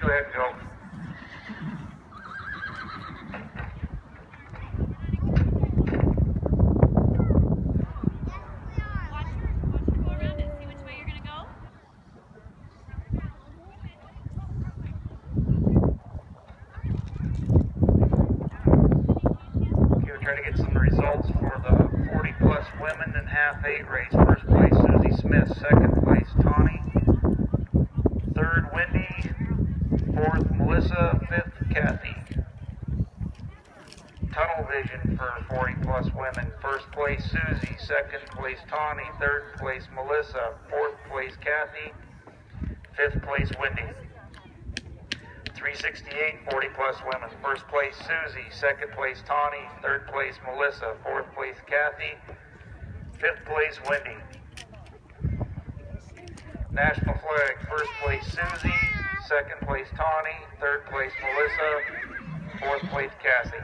go ahead and go. Try to get some results for the 40 plus women in half 8 race. First place Susie Smith, second place Tawny, third Wendy, fourth Melissa, fifth Kathy. Tunnel vision for 40 plus women. First place Susie, second place Tawny, third place Melissa, fourth place Kathy, fifth place Wendy. 368, 40 plus women. First place Susie, second place Tawny, third place Melissa, fourth place Kathy, fifth place Wendy. National flag, first place Susie, second place Tawny, third place Melissa, fourth place Cassie.